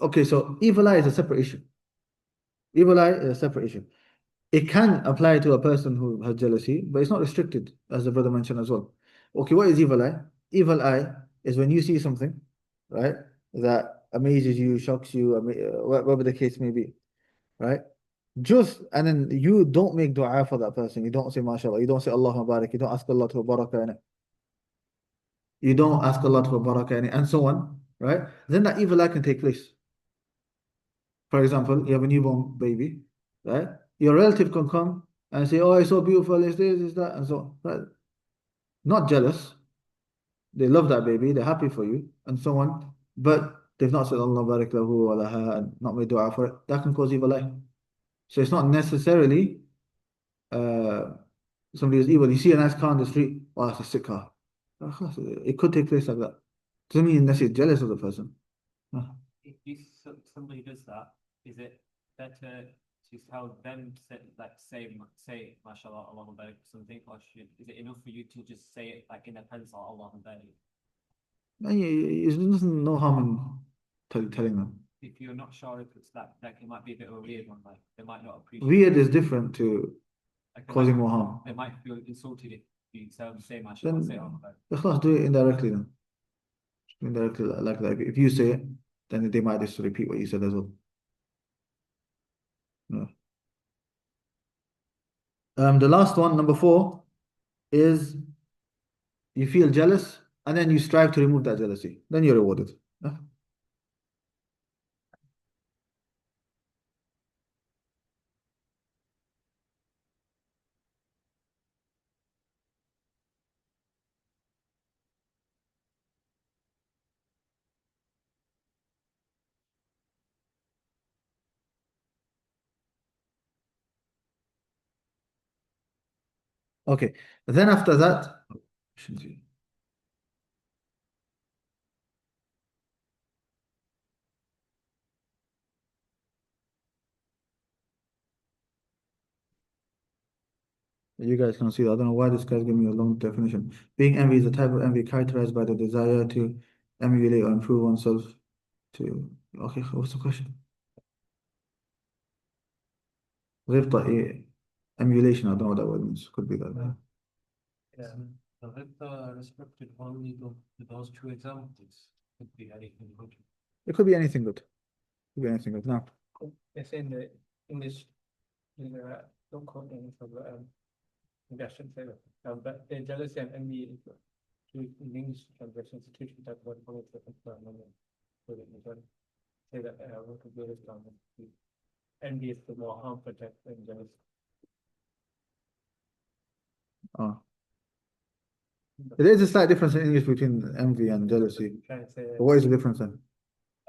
Okay, so evil eye is a separate issue. Evil eye is a separate issue. It can apply to a person who has jealousy, but it's not restricted, as the brother mentioned as well. Okay, what is evil eye? Evil eye is when you see something, right, that amazes you, shocks you, whatever the case may be, right? And then you don't make dua for that person. You don't say mashallah, you don't say Allahumma barik, you don't ask Allah to barakah in it. You don't ask Allah to barakah in it, and so on, right? Then that evil eye can take place. For example, you have a newborn baby, right? Your relative can come and say, oh, it's so beautiful, it's this, it's that, and so on. Right? Not jealous. They love that baby, they're happy for you, and so on. But they've not said Allah barik lahu wa laha and not made dua for it. That can cause evil eye. So it's not necessarily uh, somebody is evil. You see a nice car on the street, oh, it's a sick car. It could take place like that. Doesn't mean unless you're jealous of the person. If somebody does that, is it better to tell them say mashallah Allah barik or something, or is it enough for you to just say it like in a pencil Allah barik? There's nothing, no harm in telling them. If you're not sure if it's that it might be a bit of a weird one, like they might not appreciate Weird it. is different to Like causing more harm. They might feel insulted if you tell them say mashallah, say Allah barik. Ikhlas, do it indirectly then. Indirectly like that. If you say it, then they might just repeat what you said as well. Yeah. The last one, number 4, is you feel jealous and then you strive to remove that jealousy. Then you're rewarded. Yeah. Okay. Then after that, you guys can see that. I don't know why this guy's giving me a long definition. Being envy is a type of envy characterized by the desire to emulate or improve oneself to. Okay, what's the question? Emulation, I don't know what that word means. Could be that. Yeah. The restricted only to those 2 examples. Could be anything good. It could be anything good. Could be anything good. Now, It's in the English, don't quote me for maybe I shouldn't say that. But the jealousy and envy in English translation institution that one point different so that you can say that what could be this down. Envy is the more harmful type than jealousy. there is a slight difference in English between envy and jealousy. Trying to say, But what is the difference then?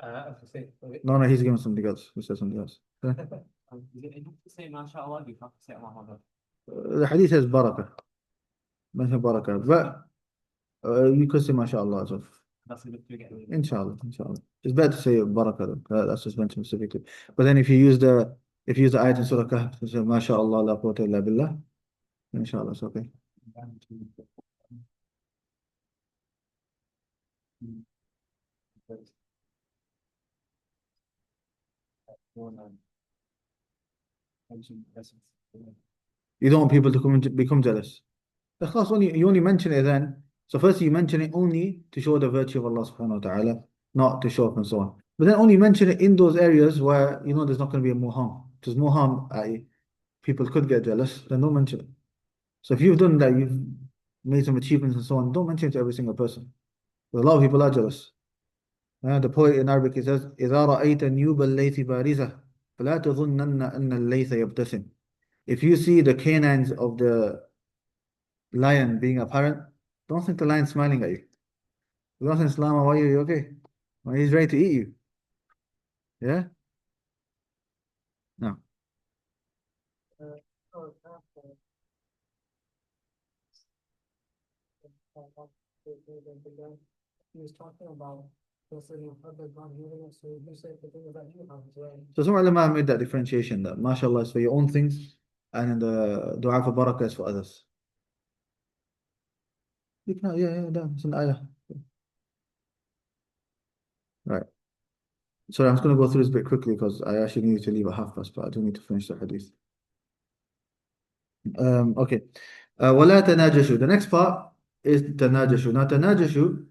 as I say, No, he's giving something else. He said something else. Is it enough to say mashallah? You have to say Allah barik. The hadith says barakah. Mention barakah. But you could say mashallah as well. That's enough to get away. Inshallah. It's better to say barakah though. That's just mentioned specifically. But then if you use the ayat in Surah Kahf, say mashallah la quwwata illa billah, inshallah it's okay. You don't want people to become jealous. You only mention it then. So first you mention it only to show the virtue of Allah subhanahu wa ta'ala, not to show up and so on. But then only mention it in those areas where you know there's not going to be more harm. If there's more harm, people could get jealous, then don't mention it. So if you've done that, you've made some achievements and so on, don't mention it to every single person. But a lot of people are jealous. The poet in Arabic he says, إِذَا رَأَيْتَ نِيُوبَ اللَّيْثِ بَارِزَةً فَلَا تَظُنَّنَّ أَنَّ اللَّيْثَ يَبْتَسِمُ. If you see the canines of the lion being apparent, don't think the lion's smiling at you. Don't think, Salama, why are you okay? Well, he's ready to eat you. Yeah? No. He was talking about so you said the thing about you have as So some ulama made that differentiation that mashallah is for your own things and then the dua for barakah is for others. You can, it's an ayah. Right. Sorry, I'm just going to go through this bit quickly because I actually need to leave at 1:30, but I do need to finish the hadith. Okay. وَلَا تَنَاجَشُوا. The next part is تَنَاجَشُوا. Now, تَنَاجَشُوا,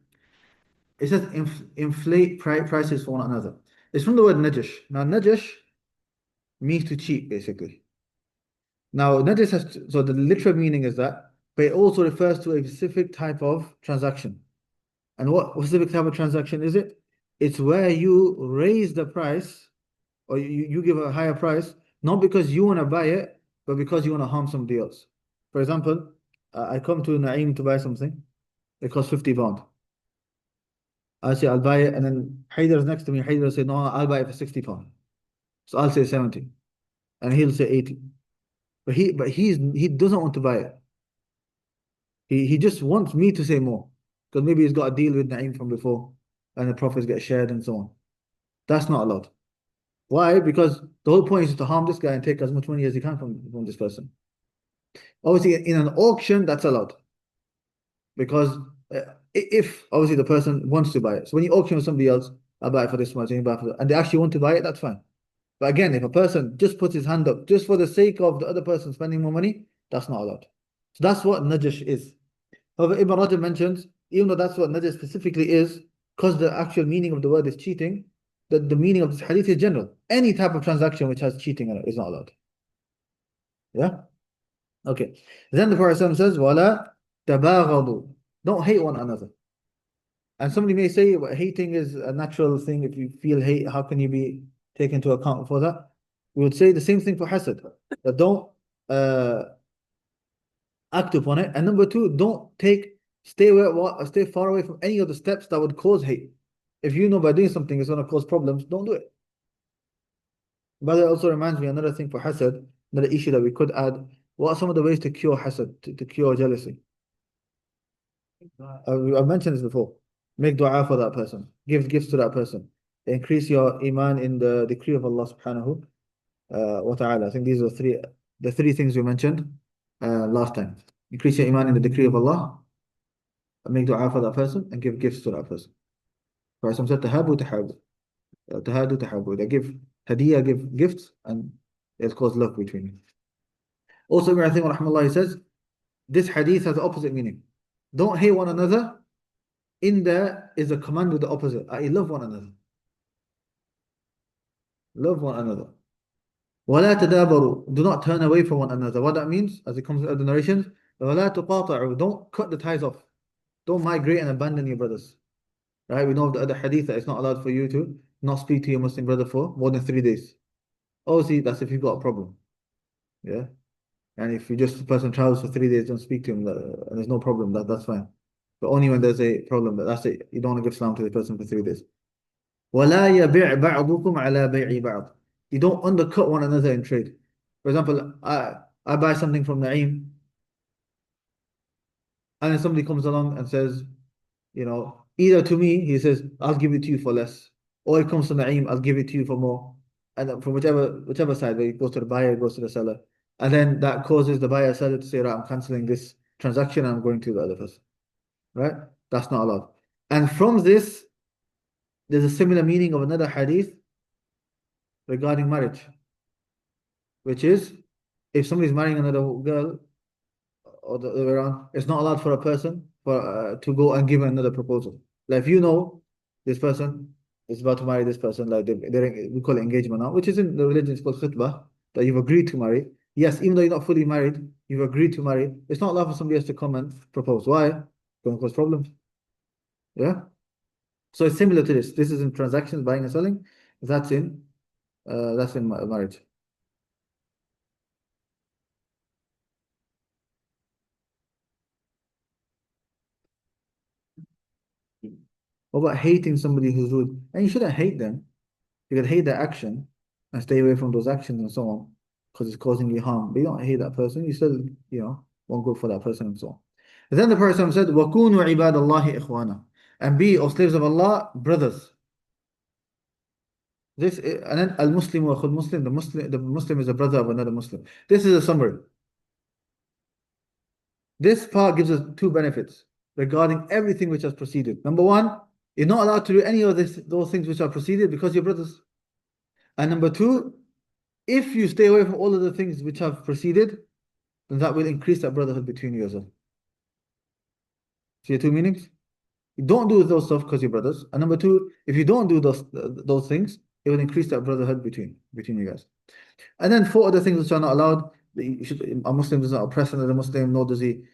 it says inflate prices for one another. It's from the word najash. Now, najash means to cheat, basically. Now, najash so the literal meaning is that, but it also refers to a specific type of transaction. And what specific type of transaction is it? It's where you raise the price, or you give a higher price Not because you want to buy it, but because you want to harm somebody else. For example, I come to Naeem to buy something. It costs £50. I say I'll buy it, and then Haider is next to me. Haider will say, no, I'll buy it for £60. So I'll say 70, and he'll say 80. He doesn't want to buy it. He just wants me to say more. Because maybe he's got a deal with Naeem from before, and the profits get shared and so on. That's not allowed. Why? Because the whole point is to harm this guy and take as much money as he can from this person. Obviously, in an auction, that's allowed. Because if obviously the person wants to buy it. So when you auction with somebody else, I'll buy it for this much, and you buy it for that, and they actually want to buy it, that's fine. But again, if a person just puts his hand up just for the sake of the other person spending more money, that's not allowed. So that's what najash is. However, Ibn Rajab mentions, even though that's what najash specifically is, because the actual meaning of the word is cheating, that the meaning of this hadith is general. Any type of transaction which has cheating in it is not allowed. Yeah? Okay. Then the Prophet says, Wala tabaghadu. Don't hate one another. And somebody may say, well, hating is a natural thing. If you feel hate, how can you be taken into account for that? We would say the same thing for hasad. That don't act upon it. And number two, stay far away from any of the steps that would cause hate. If you know by doing something it's going to cause problems, don't do it. But that also reminds me another thing for hasad, another issue that we could add. What are some of the ways to cure hasad, to cure jealousy? I've mentioned this before. Make dua for that person. Give gifts to that person. Increase your iman in the decree of Allah subhanahu wa ta'ala. I think these are the three things we mentioned last time. Increase your iman in the decree of Allah, make dua for that person, and give gifts to that person. For some said tahabu tahabu. Tahadu tahabu. They give hadiyah, give gifts, and it causes love between you. Also, Ibn Uthaymin rahimahullah says, this hadith has the opposite meaning. Don't hate one another. In there is a command with the opposite. I love one another. Love one another. وَلَا تَدَابَرُوا. Do not turn away from one another. What that means, as it comes in other narrations, وَلَا تُقَاطَعُوا. Don't cut the ties off. Don't migrate and abandon your brothers. Right? We know of the other hadith that it's not allowed for you to not speak to your Muslim brother for more than 3 days. Obviously, that's if you've got a problem. Yeah? And if you just, the person travels for 3 days, don't speak to him, and there's no problem, that's fine. But only when there's a problem, that's it. You don't want to give salam to the person for 3 days. وَلَا يَبِعْ بَعْضُكُمْ عَلَى بَيْعِ بَعْضٍ. You don't undercut one another in trade. For example, I buy something from Naeem, and then somebody comes along and says, either to me, he says, I'll give it to you for less. Or it comes to Naeem, I'll give it to you for more. And then from whichever side, where it goes to the buyer, it goes to the seller. And then that causes the buyer seller to say, right, I'm cancelling this transaction and I'm going to the other person. Right? That's not allowed. And from this, there's a similar meaning of another hadith regarding marriage, which is if somebody's marrying another girl or the other way around, it's not allowed for a person to go and give another proposal. Like if you know this person is about to marry this person, like we call it engagement now, which is in the religion, it's called khutbah, that you've agreed to marry. Yes, even though you're not fully married, you've agreed to marry. It's not allowed for somebody else to come and propose. Why? It's going to cause problems. Yeah. So it's similar to this. This is in transactions, buying and selling. That's in marriage. What about hating somebody who's rude? And you shouldn't hate them. You could hate their action and stay away from those actions and so on, because it's causing you harm. But you don't hate that person. You still, want good for that person and so on. And then the Prophet said, وَكُونُوا عِبَادَ اللَّهِ إِخْوَانًا. And be, O slaves of Allah, brothers. And then al-Muslim wa khul Muslim, the Muslim is a brother of another Muslim. This is a summary. This part gives us two benefits regarding everything which has proceeded. Number one, you're not allowed to do any of those things which are proceeded because you're brothers. And number two, if you stay away from all of the things which have proceeded, then that will increase that brotherhood between you as well. See the two meanings? You don't do those stuff because you're brothers. And number two, if you don't do those things, it will increase that brotherhood between you guys. And then four other things which are not allowed. A Muslim does not oppress another Muslim, nor does he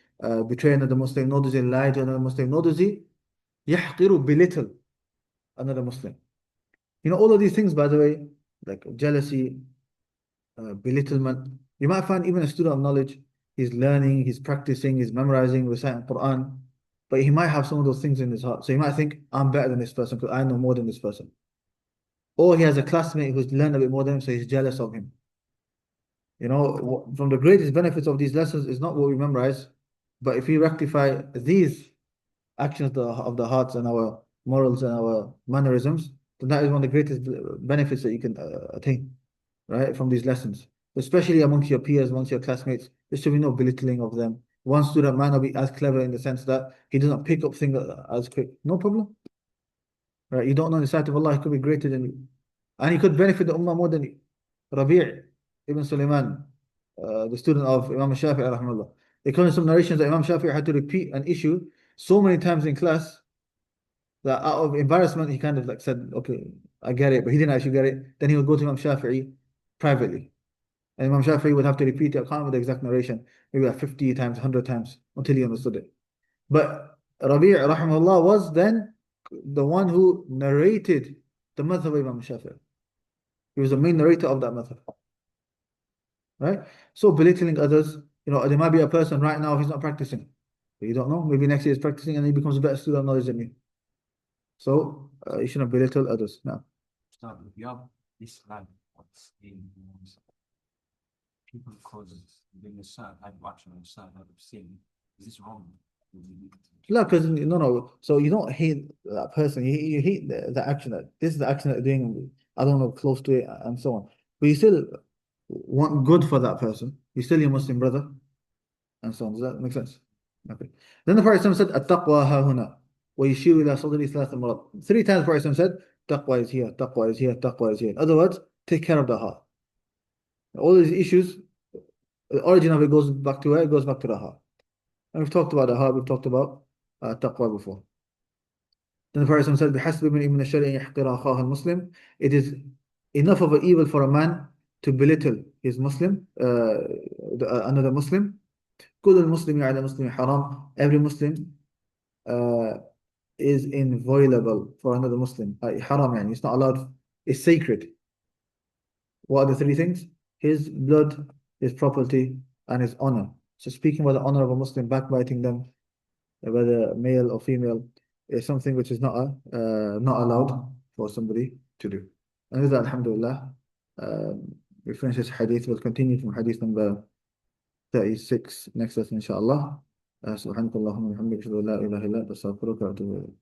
betray another Muslim, nor does he lie to another Muslim, nor does he belittle another Muslim. All of these things, by the way, like jealousy, belittlement. You might find even a student of knowledge, he's learning, he's practicing, he's memorizing, reciting Quran, but he might have some of those things in his heart. So he might think, I'm better than this person because I know more than this person. Or he has a classmate who's learned a bit more than him, so he's jealous of him. You know, from the greatest benefits of these lessons is not what we memorize, but if we rectify these actions of the hearts and our morals and our mannerisms, then that is one of the greatest benefits that you can attain, right, from these lessons. Especially amongst your peers, amongst your classmates, there should be no belittling of them. One student might not be as clever in the sense that he doesn't pick up things as quick. No problem, right? You don't know the sight of Allah, he could be greater than you. And he could benefit the ummah more than you. Rabi' ibn Sulaiman, the student of Imam Shafi'i, rahimahullah. There come some narrations that Imam Shafi'i had to repeat an issue so many times in class that out of embarrassment, he kind of like said, okay, I get it, but he didn't actually get it. Then he would go to Imam Shafi'i privately. And Imam Shafi'i would have to repeat it, I can't remember the exact narration, maybe like 50 times, 100 times until he understood it. But Rabi' rahimahullah was then the one who narrated the madhab of Imam Shafi'i. He was the main narrator of that madhab. Right? So belittling others, there might be a person right now he's not practicing. But you don't know. Maybe next year he's practicing and he becomes a better student of knowledge than you. So you shouldn't belittle others. Now, Ustadh, if you have this land, what's in people causes doing a certain type of action or a certain type of sin, is this wrong? because no. So you don't hate that person. You hate the action that this is the action that they're doing. I don't know, close to it and so on. But you still want good for that person. You're still your Muslim brother and so on. Does that make sense? Okay. Then the Prophet said, "At-taqwa ha-huna." ويشير إلى صدره ثلاث مرات. Three times the Prophet said, taqwa is here, taqwa is here, taqwa is here. In other words, take care of the heart. All these issues, the origin of it goes back to where? It goes back to the heart. And we've talked about the heart, we've talked about taqwa before. Then the Prophet said, بِحَسْبِ مِنْ الشَّرِعِ يَحْقِرَ أَخَاهَ الْمُسْلِمِ. It is enough of an evil for a man to belittle his Muslim, another Muslim. كل المسلم على مسلم حرام. Every Muslim is inviolable for another Muslim. Haram, yani. It's not allowed. It's sacred. What are the three things? His blood, his property, and his honor. So speaking about the honor of a Muslim, backbiting them, whether male or female, is something which is not allowed for somebody to do. And with that, alhamdulillah, we finish this hadith. We'll continue from hadith number 36 next lesson, inshallah. سبحانك اللهم وبحمدك أشهد أن لا إله إلا أنت أستغفرك وأتوب إليك.